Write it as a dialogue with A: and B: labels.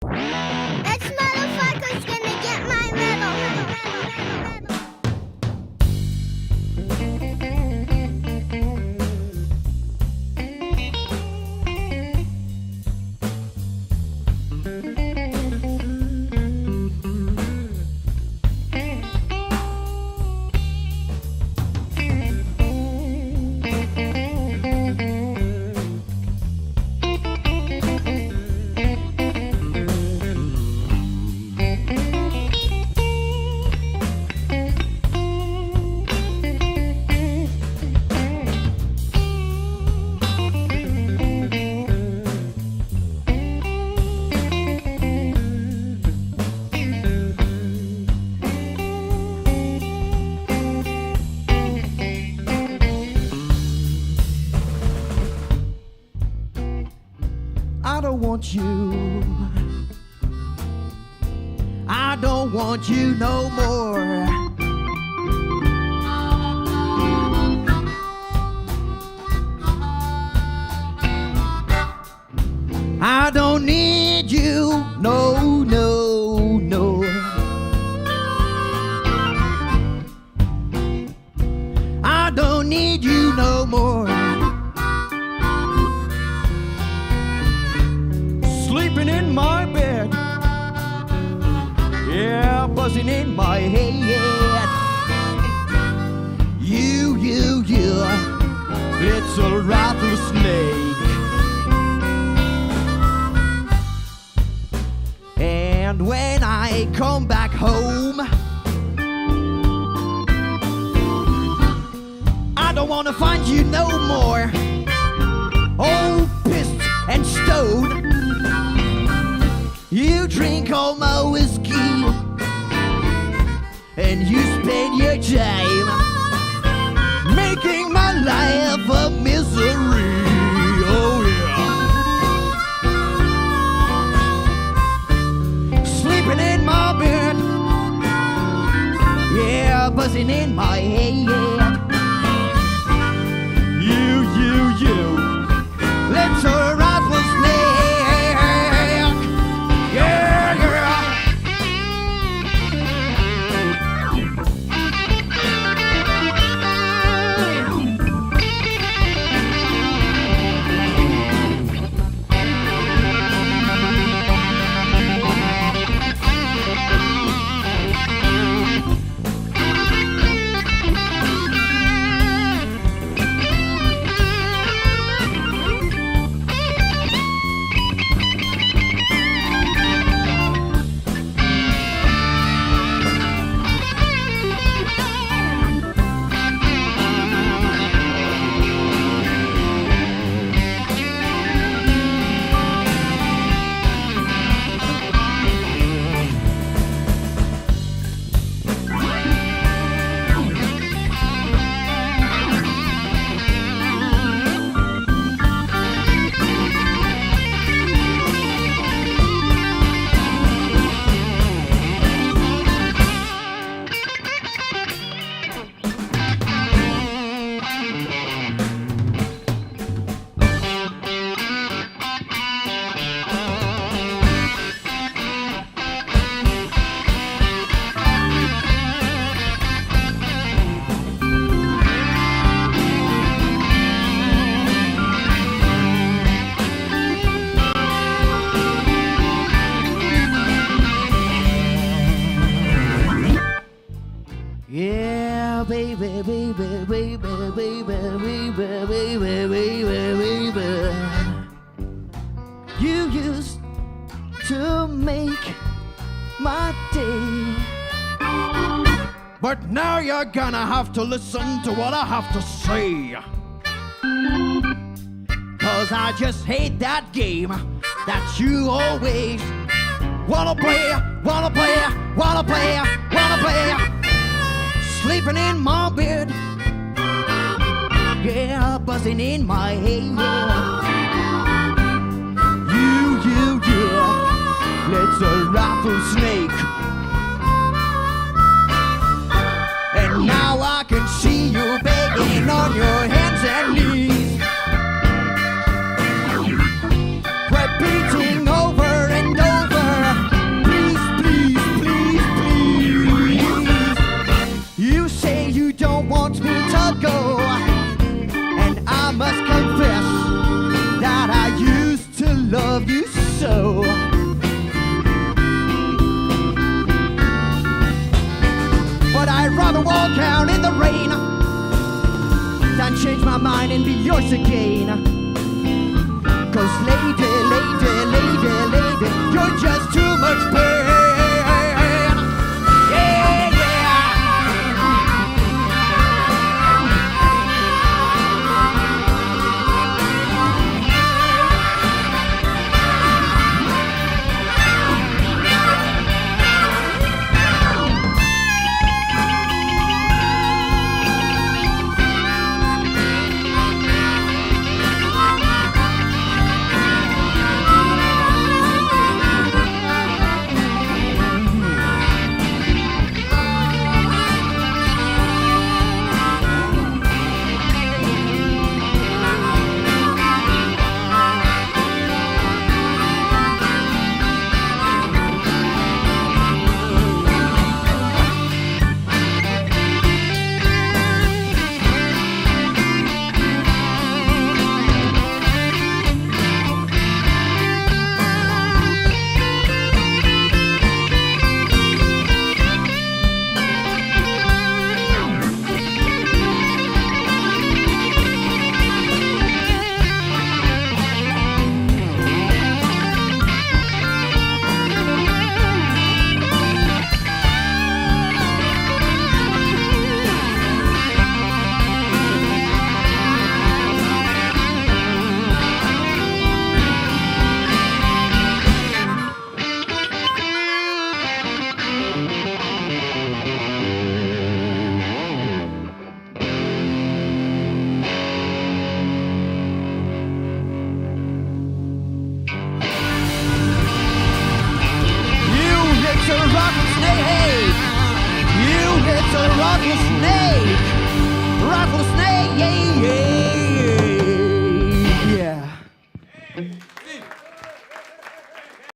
A: This motherfucker's gonna get my medal.
B: You. I don't want you no more. I don't need you, no, no, no. I don't need you no more. Sleeping in my bed, yeah, buzzing in my head. You, it's a rattlesnake. And when I come back home, I don't wanna find you no more. Oh, pissed and stoned. You drink all my whiskey and you spend your time making my life a misery. Oh yeah. Sleeping in my bed, yeah, buzzing in my head. You, let's a rattlesnake. You used to make my day, but now you're gonna have to listen to what I have to say. 'Cause I just hate that game that you always wanna play. Sleeping in my bed, yeah, buzzing in my head. It's a rattlesnake. And now I can see you begging on your hands and knees, repeating over and over yours again. 'Cause